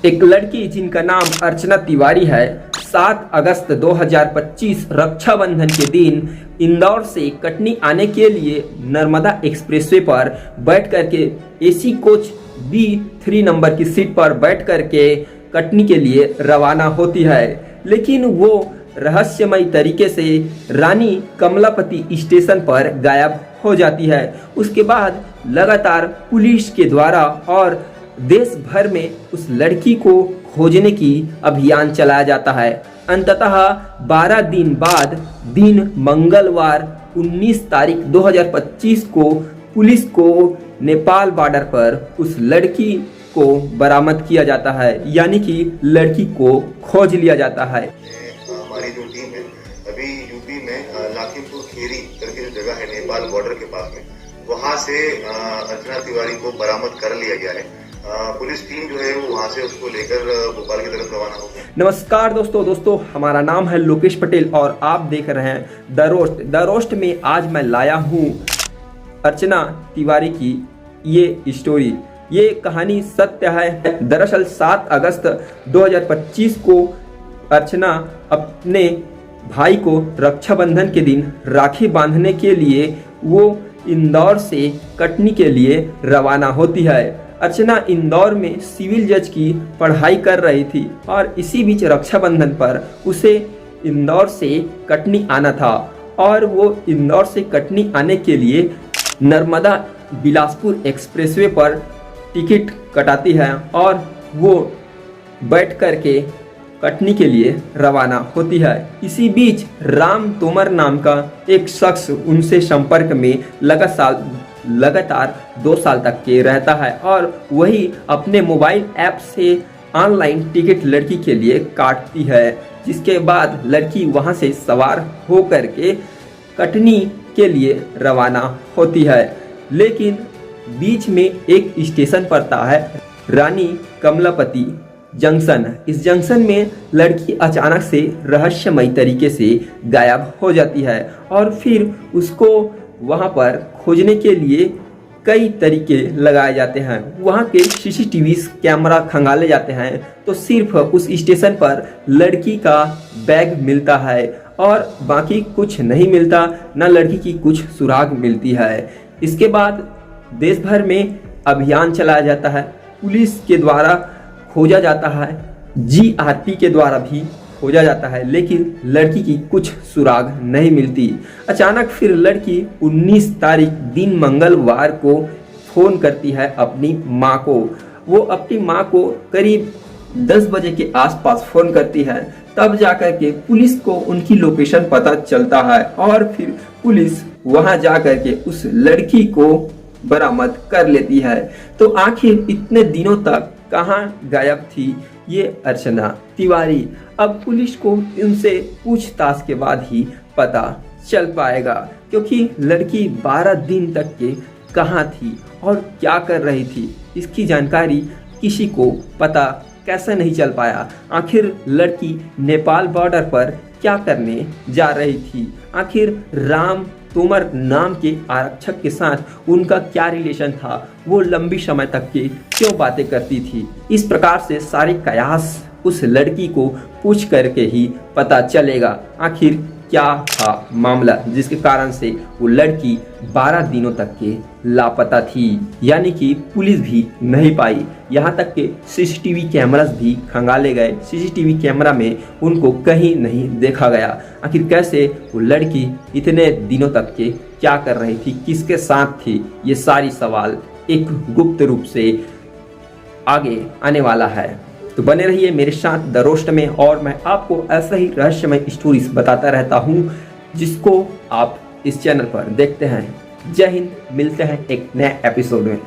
एक लड़की जिनका नाम अर्चना तिवारी है 7 अगस्त 2025 रक्षाबंधन के दिन इंदौर से कटनी आने के लिए नर्मदा एक्सप्रेसवे पर बैठ करके एसी कोच B3 नंबर की सीट पर बैठ करके कटनी के लिए रवाना होती है। लेकिन वो रहस्यमय तरीके से रानी कमलापति स्टेशन पर गायब हो जाती है। उसके बाद लगातार पुलिस के द्वारा और देश भर में उस लड़की को खोजने की अभियान चलाया जाता है। अंततः 12 दिन बाद दिन मंगलवार 19 तारीख 2025 को पुलिस को नेपाल बॉर्डर पर उस लड़की को बरामद किया जाता है, यानी कि लड़की को खोज लिया जाता है। हमारी जो टीम है अभी यूपी में लाखीमपुर खेरी करके जो जगह है नेपाल बॉर्डर के पास में, वहां से अर्चना तिवारी को बरामद कर लिया गया है। पुलिस टीम जो है वो वहां से उसको लेकर भोपाल की तरफ रवाना हो गई। नमस्कार दोस्तों, हमारा नाम है लोकेश पटेल और आप देख रहे हैं द रोस्ट में आज मैं लाया हूँ अर्चना तिवारी की ये स्टोरी। ये कहानी सत्य है। दरअसल 7 अगस्त 2025 को अर्चना अपने भाई को रक्षाबंधन के दिन राखी बांधने के लिए वो इंदौर से कटनी के लिए रवाना होती है। अर्चना इंदौर में सिविल जज की पढ़ाई कर रही थी और इसी बीच रक्षाबंधन पर उसे इंदौर से कटनी आना था और वो इंदौर से कटनी आने के लिए नर्मदा बिलासपुर एक्सप्रेसवे पर टिकट कटाती है और वो बैठ करके कटनी के लिए रवाना होती है। इसी बीच राम तोमर नाम का एक शख्स उनसे संपर्क में लगातार 2 साल तक के रहता है और वही अपने मोबाइल ऐप से ऑनलाइन टिकट लड़की के लिए काटती है, जिसके बाद लड़की वहां से सवार होकर के कटनी के लिए रवाना होती है। लेकिन बीच में एक स्टेशन पड़ता है रानी कमलापति जंक्शन। इस जंक्शन में लड़की अचानक से रहस्यमय तरीके से गायब हो जाती है और फिर उसको वहां पर खोजने के लिए कई तरीके लगाए जाते हैं। वहां के सीसीटीवी कैमरा खंगाले जाते हैं तो सिर्फ उस स्टेशन पर लड़की का बैग मिलता है और बाकी कुछ नहीं मिलता, ना लड़की की कुछ सुराग मिलती है। इसके बाद देश भर में अभियान चलाया जाता है, पुलिस के द्वारा खोजा जाता है, GRP के द्वारा भी खोजा जाता है, लेकिन लड़की की कुछ सुराग नहीं मिलती। अचानक फिर लड़की 19 तारीख दिन मंगलवार को फोन करती है अपनी माँ को। वो अपनी माँ को करीब 10 बजे के आसपास फोन करती है, तब जाकर के पुलिस को उनकी लोकेशन पता चलता है और फिर पुलिस वहां जाकर के उस लड़की को बरामद कर लेती है। तो आखिर इतने दिनों तक कहाँ गायब थी ये अर्चना तिवारी? अब पुलिस को उनसे पूछताछ के बाद ही पता चल पाएगा, क्योंकि लड़की 12 दिन तक के कहाँ थी और क्या कर रही थी, इसकी जानकारी किसी को पता कैसे नहीं चल पाया। आखिर लड़की नेपाल बॉर्डर पर क्या करने जा रही थी? आखिर राम तोमर नाम के आरक्षक के साथ उनका क्या रिलेशन था? वो लंबी समय तक के क्यों बातें करती थी? इस प्रकार से सारे कयास उस लड़की को पूछ करके ही पता चलेगा आखिर क्या था मामला, जिसके कारण से वो लड़की 12 दिनों तक के लापता थी, यानी कि पुलिस भी नहीं पाई। यहाँ तक के सीसीटीवी कैमरास भी खंगाले गए, सीसीटीवी कैमरा में उनको कहीं नहीं देखा गया। आखिर कैसे वो लड़की इतने दिनों तक के क्या कर रही थी, किसके साथ थी, ये सारी सवाल एक गुप्त रूप से आगे आने वाला है। तो बने रहिए मेरे साथ द रोस्ट में और मैं आपको ऐसा ही रहस्यमय स्टोरीज बताता रहता हूँ जिसको आप इस चैनल पर देखते हैं। जय हिंद, मिलते हैं एक नए एपिसोड में।